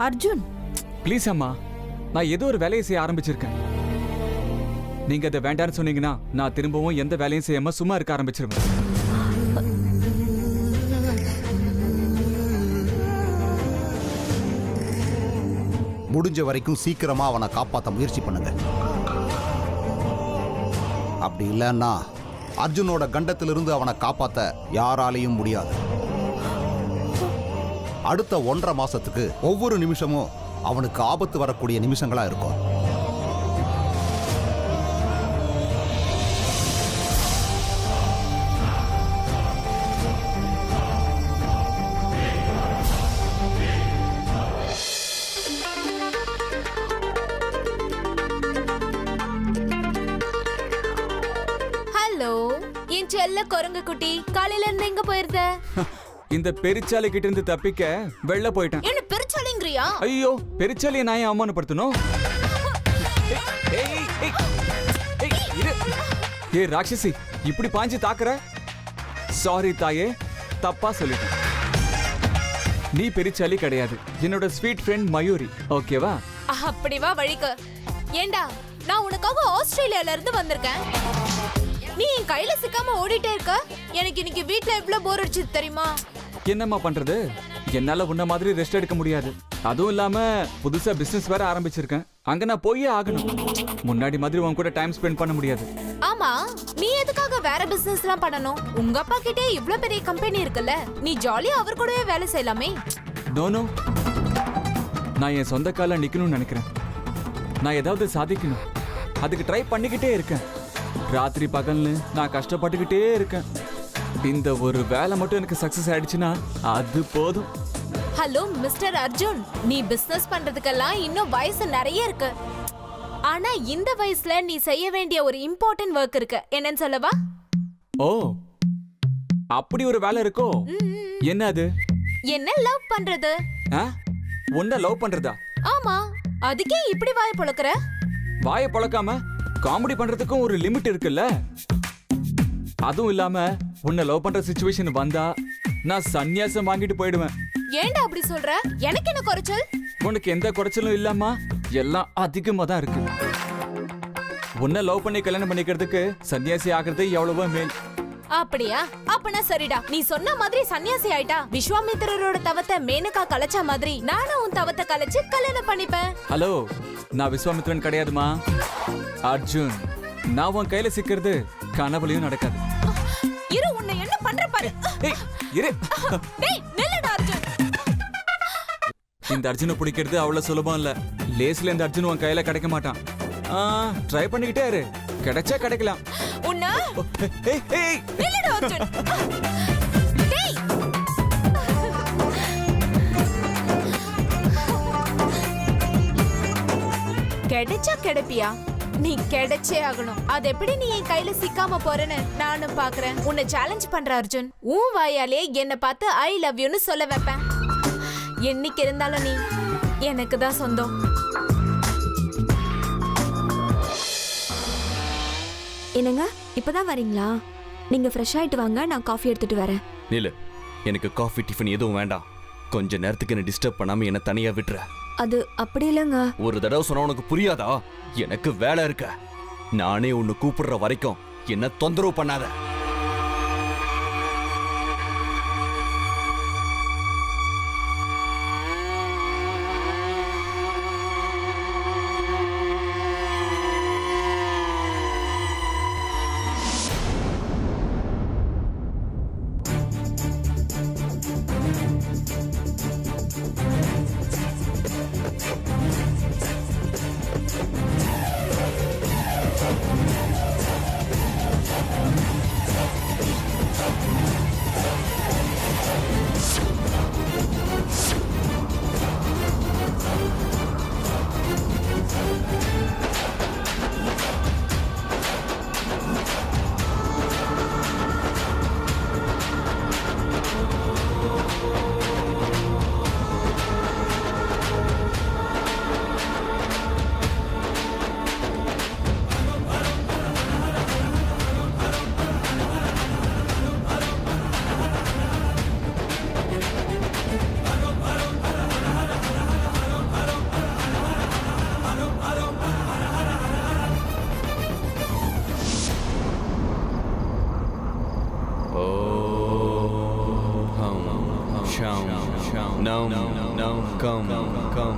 Arjun please அம்மா, நான் ஏதோ ஒரு வேலையை செய்ய ஆரம்பிச்சிருக்கேன். நீங்க அதை வேண்டான்னு சொன்னீங்கன்னா நான் திரும்பவும் எந்த வேலையும் செய்யாம சும்மா இருக்க ஆரம்பிச்சிருவேன். முடிஞ்ச வரைக்கும் சீக்கிரமா அவனை காப்பாற்ற முயற்சி பண்ணுங்க. அப்படி இல்லைன்னா அர்ஜுனோட கண்டத்திலிருந்து அவனை காப்பாற்ற யாராலையும் முடியாது. அடுத்த 1.5 மாசத்துக்கு ஒவ்வொரு நிமிஷமும் அவனுக்கு ஆபத்து வரக்கூடிய நிமிஷங்களா இருக்கும். என் செல்ல குரங்கு குட்டி, காலையில இருந்து எங்க போயிருந்த? இந்த பெருச்சாலி கிட்ட இருந்து தப்பிக்க வெளில போயிட்டேன். என்ன பெருச்சாலிங்கறியா? ஐயோ, பெருச்சாலியை நான் ஏன் அவமானப்படுத்தணும்? ஏ ராட்சசி, இப்படி பாஞ்சு தாக்குற? சாரி தாயே, தப்பா சொல்லிட்டேன். நீ பெருச்சாலி கிடையாது, என்னோட ஸ்வீட் ஃப்ரெண்ட் மயூரி. ஓகேவா? அப்படி வா வழிக்கு. ஏண்டா, நான் உனக்காக ஆஸ்திரேலியால இருந்து வந்திருக்கேன். நீ என் கையில சிக்காம ஓடிட்டே இருக்க. எனக்கு இன்னைக்கு வீட்ல எவ்வளவு போர் அடிச்சது தெரியுமா? என்னம்மா பண்றது, என்னால உன்ன மாதிரி ரெஸ்ட் எடுக்க முடியாது. அதுவும் இல்லாம புதுசா பிசினஸ் வேற ஆரம்பிச்சிருக்கேன். அங்க நான் போயே ஆகணும். முன்னாடி மாதிரி உன் கூட டைம் ஸ்பெண்ட் பண்ண முடியாது. ஆமா, நீ எதுக்காக வேற பிசினஸ் எல்லாம் பண்ணணும்? உங்க அப்பா கிட்டே இவ்ளோ பெரிய கம்பெனி இருக்குல்ல, நீ ஜாலியா அவர் கூடவே வேலை செய்யலாமே. நோ நோ, நான் என் சொந்த கால நிக்கணும்னு நினைக்கிறேன். நான் ஏதாவது சாதிக்கணும், அதுக்கு ட்ரை பண்ணிக்கிட்டே இருக்கேன். ராத்திரி பகல்னு நான் கஷ்டப்பட்டுக்கிட்டே இருக்கேன். இந்த ஒரு வேலை மட்டும் எனக்கு சக்சஸ் ஆயிடுச்சுன்னா அது போதும். ஹலோ மிஸ்டர் அர்ஜுன், நீ பிசினஸ் பண்றதுக்கெல்லாம் இன்னும் வயசு நிறைய இருக்கு. ஆனா இந்த வயசுல நீ செய்ய வேண்டிய ஒரு இம்பார்ட்டன்ட் ஒர்க் இருக்கு. என்னன்னு சொல்லவா? ஓ, அப்படி ஒரு வேலை இருக்கோ? என்ன அது? என்ன லவ் பண்றது. உன்ன லவ் பண்றதா? ஆமா, அதுக்கே இப்படி வாய பொளக்குற? வாய பொளக்காம காமெடி பண்றதுக்கும் ஒரு லிமிட் இருக்குல்ல. அதுவும் இல்லாம உன்னை லவ் பண்ற சிச்சுவேஷன் வந்தா நான் சன்னியாசம் வாங்கிட்டு போயிடுவேன். ஏன்டா அப்படி சொல்ற? எனக்கு என்ன குறைச்சல்? உனக்கு எந்த குறைச்சலும் இல்லம்மா, எல்லாம் அதிகமா தான் இருக்கு. உன்னை லவ் பண்ணி கல்யாணம் பண்ணிக்கிறதுக்கு சன்னியாசி ஆகிறது எவ்வளவோ மேல். அப்படியா? அப்பனா சரிடா, நீ சொன்ன மாதிரி சன்னியாசி ஆயிட்டா விஸ்வாமித்திரரோட தவத்தை மேனகா கலைச்ச மாதிரி நானும் உன் தவத்தை கலைச்சு கல்யாணம் பண்ணிப்பேன். ஹலோ, நான் விஸ்வாமித்திரன் கிடையாதுமா, அர்ஜுன். நான் உன் கையில சிக்கிறது கனவுலயும் நடக்காது. இரு, உன்னை என்ன பண்ற பாரு. இரு. டேய் நில்லுடா அர்ஜுன். இந்த அர்ஜுனை பிடிக்கிறது அவ்வளவு சுலபம் இல்ல. லேஸ்ல இந்த அர்ஜுன் உன் கையில கிடைக்க மாட்டான். ட்ரை பண்ணிக்கிட்டே இரு, கிடைச்சா கிடைக்கலாம். உன்ன நில்லுடா அர்ஜுன். டேய் கிடைச்சா கிடைப்பியா? நீ கிடைச்சே ஆகணும். அது எப்படி நீ என் கையில சிக்காம போறேன்னு நானும் பாக்குறேன். உன்னை சேலஞ்ச் பண்ற அர்ஜுன். உன் வாயாலே என்ன பார்த்து ஐ லவ் யூன்னு சொல்ல வைப்பேன். என்னைக்கு இருந்தாலும் நீ எனக்கு தான் சொந்தம். என்னங்க, இப்பதான் வரீங்களா? நீங்க ஃப்ரெஷ் ஆயிட்டு வாங்க, நான் காஃபி எடுத்துட்டு வரேன். இல்ல, எனக்கு காஃபி டிஃபன் எதுவும் வேண்டாம். கொஞ்ச நேரத்துக்கு என்ன டிஸ்டர்ப் பண்ணாம என்ன தனியா விட்டுற. அது அப்படி இல்லைங்க. ஒரு தடவை சொன்னா உனக்கு புரியாதா? எனக்கு வேலை இருக்க. நானே உன்னை கூப்பிடுற வரைக்கும் என்ன தொந்தரவு பண்ணாத.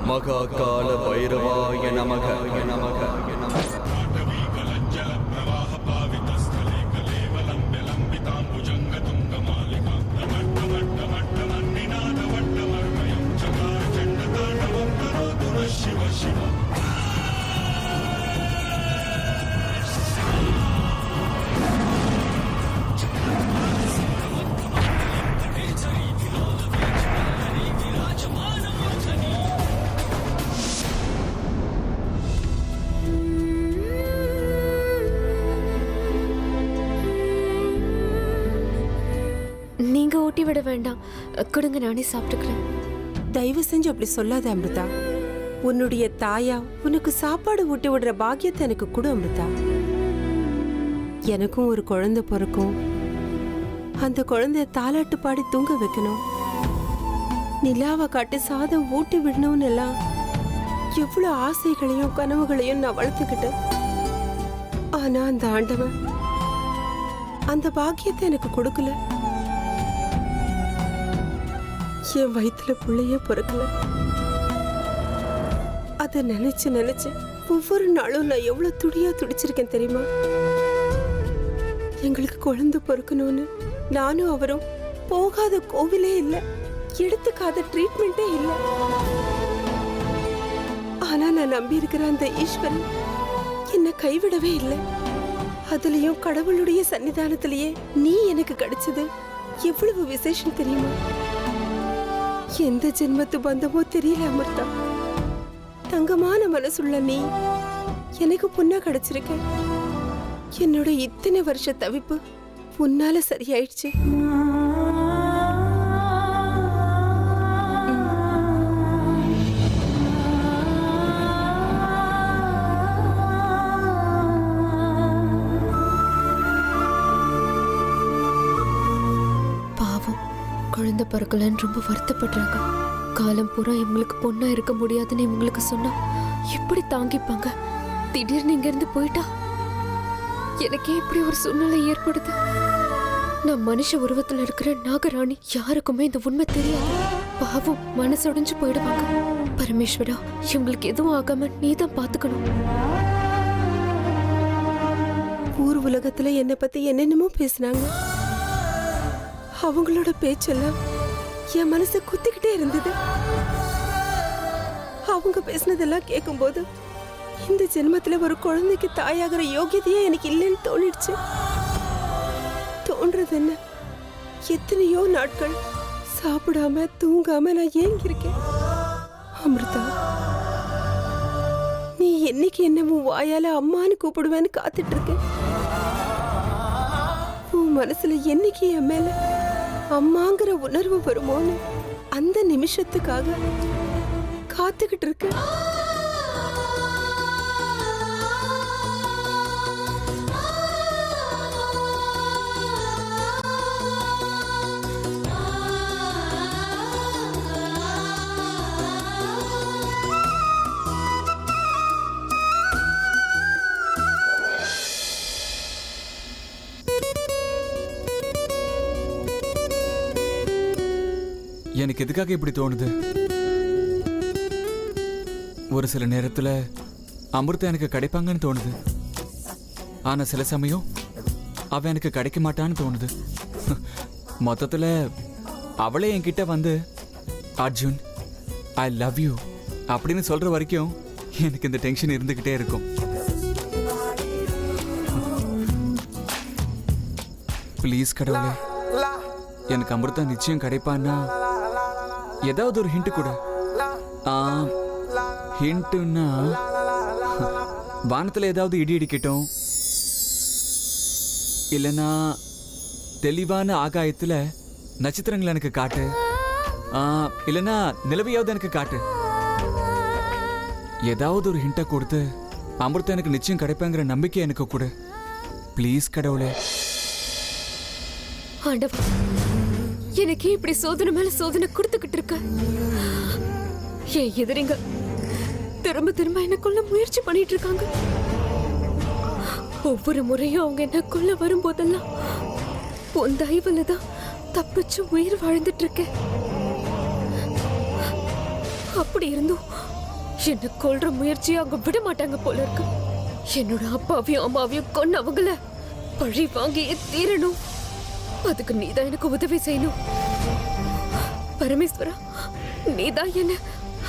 மகாகால பைரவாய நமக நமக நமக. நீங்க ஊட்டி விட வேண்டாம், கொடுங்க, நானே சாப்பிட்டுக்கிறேன். தயவு செஞ்சு அப்படி சொல்லாத அமிர்தா. உன்னுடைய தாயா உனக்கு சாப்பாடு ஊட்டி விடுற பாக்கியத்தை எனக்கு கொடு அமிர்தா. எனக்கும் ஒரு குழந்தை பிறக்கும். அந்த குழந்தைய தாலாட்டு பாடி தூங்க வைக்கணும். நிலாவை காட்டி சாதம் ஊட்டி விடணும்னு எல்லாம் எவ்வளவு ஆசைகளையும் கனவுகளையும் நான் வளர்த்துக்கிட்டேன். ஆனா அந்த ஆண்டவன் அந்த பாக்கியத்தை எனக்கு கொடுக்கல. என் வயிற்றுல பிள்ளைய பிறக்கல. அதை நினைச்சு நினைச்சு ஒவ்வொரு நாளும் நான் எவ்வளவு துடியா துடிச்சிருக்கேன் தெரியுமா? எங்களுக்கு குழந்தை பிறக்கணும்னு நானும் அவரும் போகாத கோவிலே இல்லை, எடுத்துக்காத ட்ரீட்மெண்ட்டே இல்லை. ஆனா நான் நம்பி இருக்கிற அந்த ஈஸ்வரன் என்னை கைவிடவே இல்லை. அதுலயும் கடவுளுடைய சன்னிதானத்திலேயே நீ எனக்கு கிடைச்சது எவ்வளவு விசேஷம் தெரியுமா? எந்த ஜென்மத்து பந்தமோ தெரியல அமிர்தா. தங்கமான மனசுள்ள நீ எனக்கு பொண்ணா கிடைச்சிருக்க. என்னோட இத்தனை வருஷ தவிப்பு உன்னால சரியாயிடுச்சு. குழந்தை பிறக்கலன்னு ரொம்ப வருத்தப்படுறாங்க. காலம் பூரா இவங்களுக்கு பொண்ணா இருக்க முடியாதுன்னு இவங்களுக்கு சொன்னா எப்படி தாங்கிப்பாங்க? திடீர்னு இங்க இருந்து போயிட்டா எனக்கே இப்படி ஒரு சூழ்நிலை ஏற்படுது. நான் மனுஷ உருவத்துல இருக்கிற நாகராணி, யாருக்குமே இந்த உண்மை தெரியாது. பாவம், மனசுடைஞ்சு போயிடுவாங்க. பரமேஸ்வரா, இவங்களுக்கு எதுவும் ஆகாம நீதான் பாத்துக்கணும். ஊர் உலகத்துல என்னை பத்தி என்னென்னமோ பேசினாங்க. அவங்களோட பேச்செல்லாம் என் மனசை குத்திக்கிட்டே இருந்தது. அவங்க பேசினதெல்லாம் கேட்கும்போது இந்த ஜென்மத்துல ஒரு குழந்தைக்கு தாயாகிற யோகியதையே எனக்கு இல்லைன்னு தோணிடுச்சு. தோன்றது என்ன, எத்தனையோ நாட்கள் சாப்பிடாம தூங்காம நான் ஏங்கியிருக்கேன். அமிர்தா, நீ என்னைக்கு என்ன உன் வாயால அம்மான்னு கூப்பிடுவேன்னு காத்துட்டு இருக்கேன். உன் மனசுல என்னைக்கு என் மேல அம்மாங்கிற உணர்வு வருமோன்னு அந்த நிமிஷத்துக்காக காத்துக்கிட்டு இருக்கு. எனக்கு எதுக்காக இப்படி தோணுது? ஒரு சில நேரத்துல அமிர்தா எனக்கு கிடைப்பாங்கன்னு தோணுது. ஆனா சில சமயம் அவ எனக்கு கிடைக்க மாட்டான்னு தோணுது. மொத்தத்துல அவளே என்கிட்ட வந்து அர்ஜுன் ஐ லவ் யூ அப்படின்னு சொல்ற வரைக்கும் எனக்கு இந்த டென்ஷன் இருந்துகிட்டே இருக்கும். ப்ளீஸ் கடவுளே, எனக்கு அமிர்தா நிச்சயம் கிடைப்பான்னா ஏதாவது ஒரு ஹிண்ட் கூட. ஹிண்ட்னா வானத்துல ஏதாவது இடி இடிக்கட்டும், இல்லைன்னா தெளிவான ஆகாயத்துல நட்சத்திரங்களை எனக்கு காட்டு, இல்லைன்னா நிலவையாவது எனக்கு காட்டு. ஏதாவது ஒரு ஹிண்ட்டை கொடுத்து அமிர்தா எனக்கு நிச்சயம் கிடைப்பாங்கிற நம்பிக்கை எனக்கு கூட. ப்ளீஸ் கடவுளே. ஆண்டவா, எனக்கே இப்படி சோதனை மேல சோதனை கொடுத்துக்கிட்டு இருக்க. என் எதிரிங்க திரும்ப திரும்ப என்ன கொல்ல முயற்சி பண்ணிட்டு இருக்காங்க. ஒவ்வொரு முறையும் அவங்க என்ன கொல்ல வரும்போதெல்லாம் உன் தயவுல தான் தப்பிச்சு உயிர் வாழ்ந்துட்டு இருக்கேன். அப்படி இருந்தும் என்ன கொல்ற முயற்சியை அவங்க விட மாட்டாங்க போல இருக்கு. என்னோட அப்பாவையும் அம்மாவையும் கொன்னவங்கள பழி வாங்கியே தீரணும். அதுக்கு நீதான் எனக்கு உதவி செய்யணும். பரமேஸ்வரா, நீதான் என்ன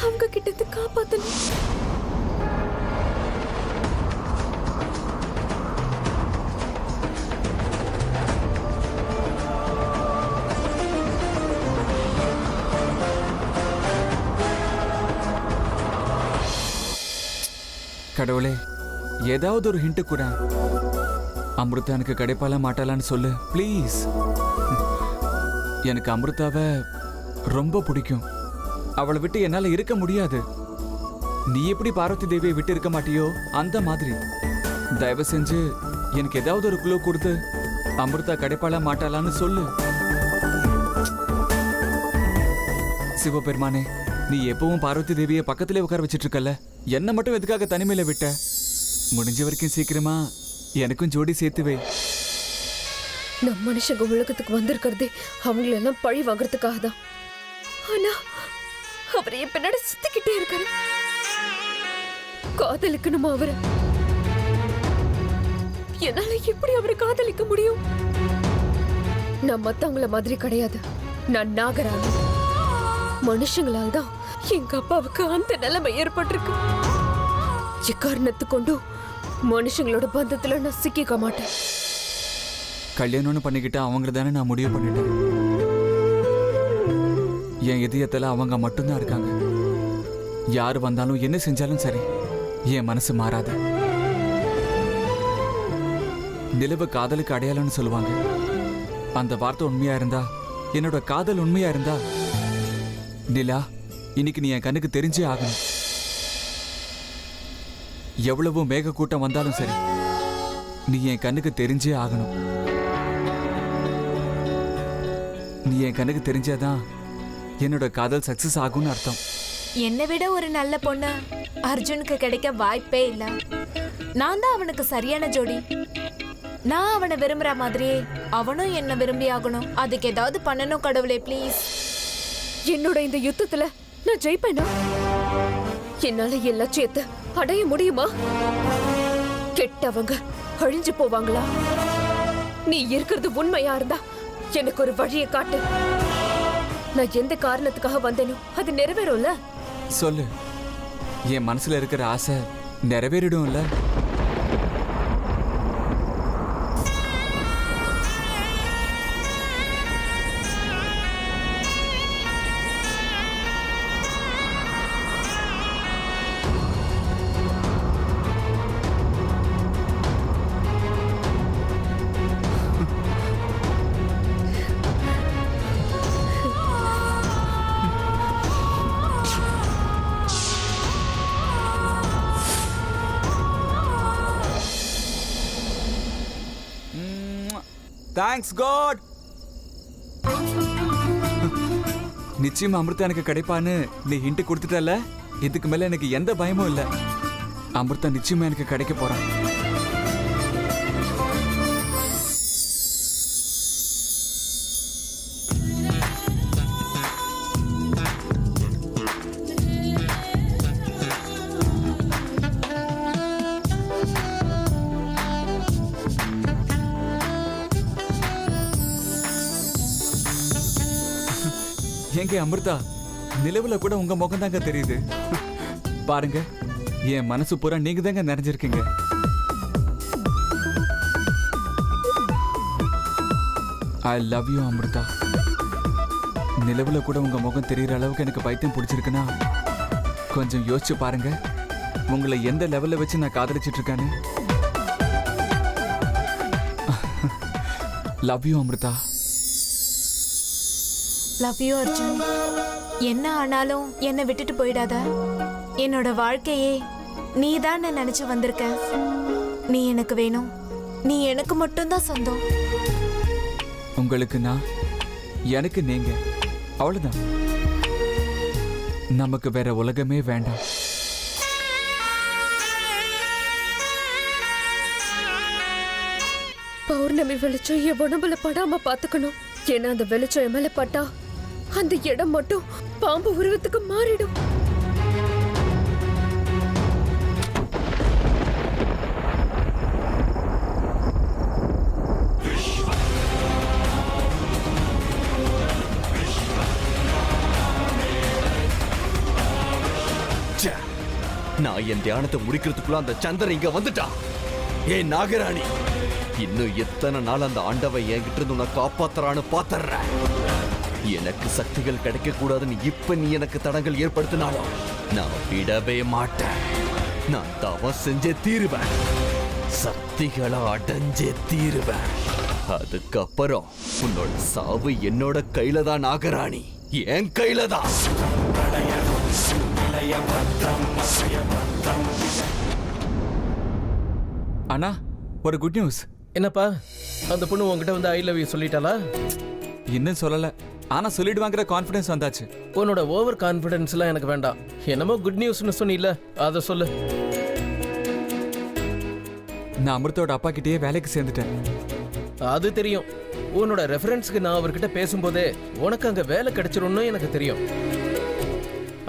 அவங்க கிட்ட இருந்து காப்பாத்தணும். கடவுளே, ஏதாவது ஒரு ஹிண்ட் கூட. அமிர்தா எனக்கு கிடைப்பால மாட்டாளான்னு சொல்லு ப்ளீஸ். எனக்கு அமிர்தாவை ரொம்ப பிடிக்கும். அவளை விட்டு என்னால இருக்க முடியாது. நீ எப்படி பார்வதி தேவியை விட்டு இருக்க மாட்டியோ அந்த மாதிரி தயவு செஞ்சு எனக்கு ஏதாவது ஒரு குழு கொடுத்து அமிர்தா கிடைப்பால மாட்டாளான்னு சொல்லு. சிவபெருமானே, நீ எப்பவும் பார்வதி தேவியை பக்கத்திலே உட்கார வச்சிட்டு இருக்கல, என்ன மட்டும் எதுக்காக தனிமையில விட்ட? முடிஞ்ச வரைக்கும் சீக்கிரமா எனக்கும் ஜோடி சேர்த்து வை. நம் மனுஷங்க உலகத்துக்கு வந்திருக்கிறதே அவங்களெல்லாம் பழி வாங்குறதுக்காக தான். ஆனா அவர் என் பின்னாடி சுத்திக்கிட்டே இருக்காரு. காதலிக்கணுமா அவரை? என்னால எப்படி அவரை காதலிக்க முடியும்? நான் மத்தவங்கள மாதிரி கிடையாது. நான் நாகராணி. மனுஷங்களால் தான் எங்க அப்பாவுக்கு அந்த நிலைமை ஏற்பட்டிருக்கு. எக்காரணத்து கொண்டும் மனுஷங்களோட பந்தத்துல நான் சிக்கிக்க மாட்டேன். கல்யாணம்னு பண்ணிக்கிட்டா அவங்கள தானே நான் முடிவு பண்ணிட்டேன். என் இதயத்துல அவங்க மட்டும்தான் இருக்காங்க. யாரு வந்தாலும் என்ன செஞ்சாலும் சரி, என் மனசு மாறாது. நிலவு காதலுக்கு அடையாளம்னு சொல்லுவாங்க. அந்த வார்த்தை உண்மையா இருந்தா, என்னோட காதல் உண்மையா இருந்தா, நிலா இன்னைக்கு நீ என் கண்ணுக்கு தெரிஞ்சே ஆகணும். எவ்வளவு மேக கூட்டம் வந்தாலும் சரி, நீ என் கண்ணுக்கு தெரிஞ்சே ஆகணும். நீ என் கண்ணுக்கு தெரிஞ்சாதான் என்னோட காதல் சக்சஸ் ஆகும்னு அர்த்தம். என்னை விட ஒரு நல்ல பொண்ணு அர்ஜுனுக்கு கிடைக்க வாய்ப்பே இல்ல. நான் தான் அவனுக்கு சரியான ஜோடி. நான் அவனை விரும்புற மாதிரியே அவனும் என்ன விரும்பி ஆகணும். அதுக்கு ஏதாவது பண்ணணும் கடவுளே, ப்ளீஸ். என்னோட இந்த யுத்தத்துல நான் ஜெயிப்பேனா? என்னால என் லட்சியத்தை அடைய முடியுமா? கெட்டவங்க அழிஞ்சு போவாங்களா? நீ இருக்கிறது உண்மையா இருந்தா எனக்கு ஒரு வழியை காட்டு. நான் எந்த காரணத்துக்காக வந்தேனோ அது நிறைவேறும்ல? சொல்லு, என் மனசுல இருக்கிற ஆசை நிறைவேறிடும்ல? Thanks God. நிச்சயம் அமிர்தா எனக்கு கிடைப்பான்னு நீ ஹிண்ட் கொடுத்துட்டல. இதுக்கு மேல எனக்கு எந்த பயமும் இல்ல. அமிர்தா நிச்சயமா எனக்கு கிடைக்க போறான். எங்க அமிர்தா, நிலவுல கூட உங்க முகம் தாங்க தெரியுது. பாருங்க, என் மனசு பூரா நீங்க தாங்க நிறைஞ்சிருக்கீங்க. I love you Amrita. நிலவுல கூட உங்க முகம் தெரியற அளவுக்கு எனக்கு பைத்தியம் பிடிச்சிருக்குன்னா கொஞ்சம் யோசிச்சு பாருங்க, உங்களை எந்த லெவல்ல வச்சு நான் காதலிச்சிட்டு இருக்கேன்னு. Love you Amrita. Love you Arjun. என்ன ஆனாலும் என்னை விட்டுட்டு போயிடாத. என்னோட வாழ்க்கையே நீ தான் நினைச்சு வந்திருக்க. நீ எனக்கு வேணும். நீ எனக்கு மட்டும்தான் சொந்தம். உங்களுக்கு நான், எனக்கு நீங்க, அவ்வளவுதான். நமக்கு வேற உலகமே வேண்டாம். பௌர்ணமி வெளிச்சம் என் உடம்புல படாம பாத்துக்கணும். ஏன்னா அந்த வெளிச்சம் என் மேல பட்டா அந்த இடம் மட்டும் பாம்பு உருவத்துக்கு மாறிடும். ச்சே, நான் என் தியானத்தை முடிக்கிறதுக்குள்ள அந்த சந்திரன் இங்க வந்துட்டான். ஏன் நாகராணி, இன்னும் எத்தனை நாள் அந்த ஆண்டவன் என்கிட்ட இருந்து உன்னை காப்பாத்துறான்னு பாத்துறேன். எனக்கு சக்திகள் கிடைக்க கூடாதுன்னு இப்ப நீ எனக்கு தடங்கள் ஏற்படுத்தினாலும் நான் விடவே மாட்டேன். நான் தவம் செஞ்சே தீருவேன், சக்திகளை அடைஞ்சே தீருவேன். அதுக்கப்புறம் உன்னோட சாவு என்னோட கையில தான் நாகராணி, என் கையில தான். அண்ணா, ஒரு குட் நியூஸ். என்னப்பா, அந்த பொண்ணு உன்கிட்ட வந்து ஐ லவ் யூ சொல்லிட்டாளா? இன்னும் சொல்லல, ஆனா சொல்லிடுவாங்கிற கான்ஃபிடன்ஸ் வந்தாச்சு. உன்னோட ஓவர் கான்ஃபிடன்ஸ்லாம் எனக்கு வேண்டாம். என்னமோ குட் நியூஸ்னு சொன்னில, அதை சொல்லு. நான் அமிர்தோட அப்பா கிட்டேயே வேலைக்கு சேர்ந்துட்டேன். அது தெரியும். உன்னோட ரெஃபரன்ஸ்க்கு நான் அவர்கிட்ட பேசும்போதே உனக்கு அங்க வேலை கிடைச்சிரும்னு எனக்கு தெரியும்.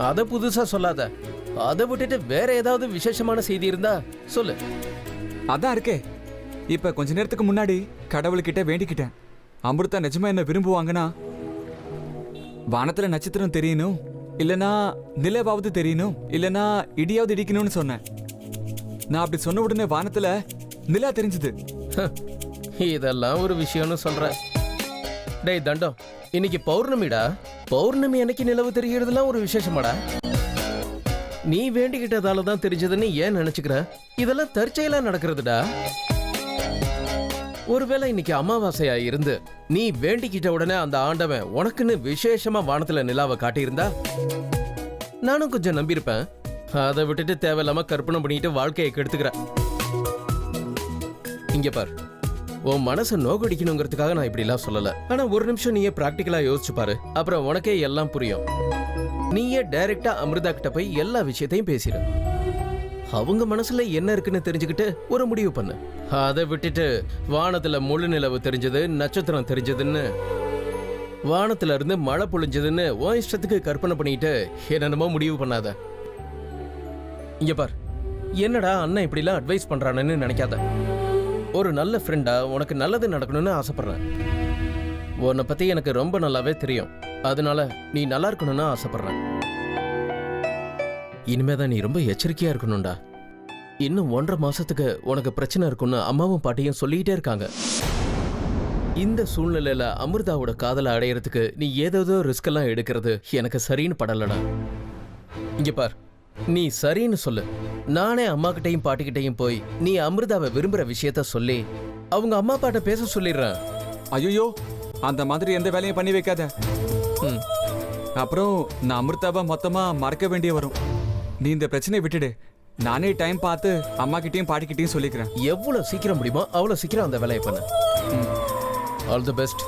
அதை புதுசா சொல்லாத. அதை விட்டுட்டு வேற ஏதாவது விசேஷமான செய்தி இருந்தா சொல்லு. அதான் இருக்கே, இப்ப கொஞ்ச நேரத்துக்கு முன்னாடி கடவுள்கிட்ட வேண்டிக்கிட்டேன். அமிர்தா நிஜமா என்ன விரும்புவாங்கன்னா, வானத்துல நட்சத்திரம் தெரியணும், இல்லனா நிலவாவது தெரியணும், இல்லனா இடியாவது இடிக்கணும்னு சொன்னேன். நான் அப்படி சொன்ன உடனே வானத்துல நிலா தெரிஞ்சது. இதெல்லாம் ஒரு விஷயம்னு சொல்ற. டேய் தண்டம், இன்னைக்கு பௌர்ணமிடா. பௌர்ணமி அன்னைக்கு நிலவு தெரியறதுலாம் ஒரு விசேஷமாடா. நீ வேண்டிக்கிட்டதால தான் தெரிஞ்சதுன்னு ஏன் நினைச்சுக்கிற? இதெல்லாம் தற்செயலா நடக்கிறதுடா. ஒருவேளை இன்னைக்கு அமாவாசையா இருந்து நீ வேண்டிக்கிட்ட உடனே அந்த ஆண்டவன் உனக்குன்னு விசேஷமா வானத்துல நிலாவை காட்டியிருந்தா நானும் கொஞ்சம் நம்பியிருப்பேன். அதை விட்டுட்டு தேவையில்லாம கற்பனை பண்ணிட்டு வாழ்க்கையை கெடுத்துக்கிற. இங்க பார், உன் மனசை நோக்கடிக்கணுங்கிறதுக்காக நான் இப்படி எல்லாம் சொல்லல. ஆனா ஒரு நிமிஷம் நீயே பிராக்டிக்கலா யோசிச்சு பாரு, அப்புறம் உனக்கே எல்லாம் புரியும். நீயே டைரக்டா அமிர்தா கிட்ட போய் எல்லா விஷயத்தையும் பேசிடு. அவங்க மனசுல என்ன இருக்குன்னு தெரிஞ்சுக்கிட்டு ஒரு முடிவு பண்ணு. அதை விட்டுட்டு வானத்துல முழு நிலவு தெரிஞ்சது, நட்சத்திரம் தெரிஞ்சதுன்னு, வானத்துல இருந்து மழை பொழிஞ்சதுன்னு உன் இஷ்டத்துக்கு கற்பனை பண்ணிட்டு என்னென்னமோ முடிவு பண்ணாத. இங்க பார், என்னடா அண்ணன் இப்படிலாம் அட்வைஸ் பண்றானன்னு நினைக்காத. ஒரு நல்ல ஃப்ரெண்டா உனக்கு நல்லது நடக்கணும்னு ஆசைப்படுறேன். உன்னை பத்தி எனக்கு ரொம்ப நல்லாவே தெரியும். அதனால நீ நல்லா இருக்கணும்னு ஆசைப்படுறேன். இனிமேதான் நீ ரொம்ப எச்சரிக்கையா இருக்கணும்டா. இன்னும் 1.5 மாசத்துக்கு உனக்கு பிரச்சனை இருக்கும்னு அம்மாவும் பாட்டியும் சொல்லிக்கிட்டே இருக்காங்க. இந்த சூழ்நிலையில அமிர்தாவோட காதலை அடையறதுக்கு நீ ஏதேதோ ரிஸ்க் எல்லாம் எடுக்கிறது எனக்கு சரின்னு படலடா. இங்க பார், நீ சரின்னு சொல்லு. நானே அம்மா கிட்டையும் பாட்டிக்கிட்டையும் போய் நீ அமிர்தாவை விரும்புற விஷயத்த சொல்லி அவங்க அம்மா அப்பாட்ட பேச சொல்லிடுறேன். ஐயோ, அந்த மாதிரி எந்த வேலையும் பண்ணி வைக்காத. அப்புறம் நான் அமிர்தாவை மொத்தமா மறக்க வேண்டிய வரும். நீ இந்த பிரச்சனையை விட்டுடு. நானே டைம் பார்த்து அம்மா கிட்டையும் பாட்டிக்கிட்டையும் சொல்லிக்கிறேன். எவ்வளவு சீக்கிரம் முடியுமோ அவ்வளவு சீக்கிரம் அந்த வேலையை பண்ணு. All the best.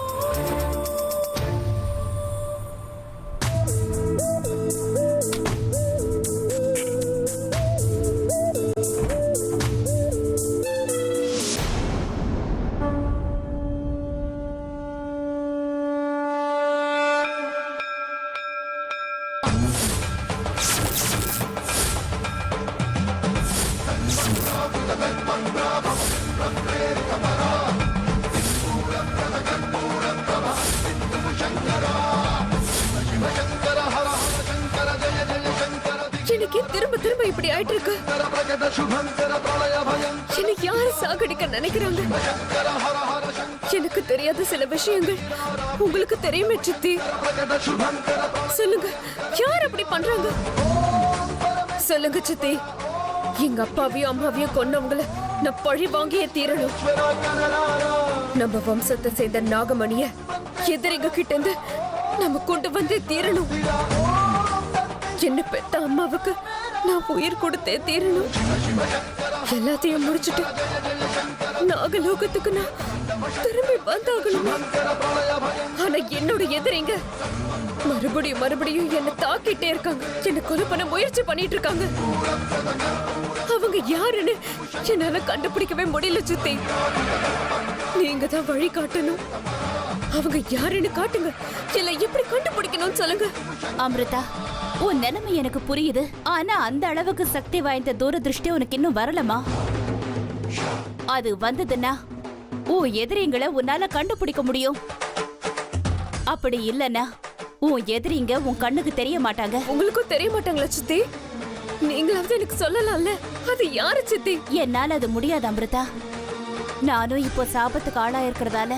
எனக்கு திரும்ப திரும்ப இப்படி ஆயிட்டு இருக்கு. என்னை யாரு சாகடிக்க நினைக்கிறாங்க? எனக்கு தெரியாத சில விஷயங்கள் உங்களுக்கு தெரியுமே சித்தி. சொல்லுங்க, யார் அப்படி பண்றாங்க? சொல்லுங்க சித்தி. எங்க அப்பாவையும் அம்மாவையும் கொன்னவங்கள நான் பழி வாங்கியே தீரணும். நம்ம வம்சத்தை சேர்ந்த நாகமணிய எதிரிங்க கிட்ட இருந்து நம்ம கொண்டு வந்தே தீரணும். என்ன பெத்த அம்மாவுக்கு நான் உயிர் கொடுத்தே தீரணும். எல்லாத்தையும் முடிச்சுட்டு நாகலோகத்துக்கு நான் திரும்பி வந்தாகணும். ஆனா என்னோட எதிரிங்க மறுபடியும் மறுபடியும் என்ன தாக்கிட்டே இருக்காங்க. என்ன கொலை பண்ண முயற்சி பண்ணிட்டு இருக்காங்க. அவங்க யாருன்னு என்னால கண்டுபிடிக்கவே முடியல சித்தி. நீங்க தான் வழி காட்டணும். அவங்க யாருன்னு காட்டுங்க, இல்ல எப்படி கண்டுபிடிக்கணும்னு சொல்லுங்க. அமிர்தா, உன் நிலைமை எனக்கு புரியுது. ஆனா அந்த அளவுக்கு சக்தி வாய்ந்த தூரதிருஷ்டி உனக்கு இன்னும் வரலமா? அது வந்ததுன்னா உன் எதிரிங்களை உன்னால கண்டுபிடிக்க முடியும். அப்படி இல்லனா உன் எதிரிங்க உன் கண்ணுக்கு தெரிய மாட்டாங்க. உங்களுக்கும் தெரிய மாட்டாங்களா சித்தி? நீங்களாவது எனக்கு சொல்லலாம்ல, அது யாரு சித்தி? என்னால அது முடியாது அமிர்தா. நானும் இப்போ சாபத்துக்கு ஆளா இருக்கிறதால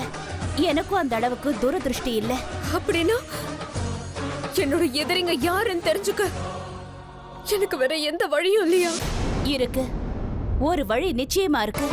எனக்கும் அந்த அளவுக்கு தூரதிருஷ்டி இல்ல. அப்படின்னா என்னோட எதிரிங்க யாருன்னு தெரிஞ்சுக்க எனக்கு வேற எந்த வழியும் இல்லையா? இருக்கு, ஒரு வழி நிச்சயமா இருக்கு.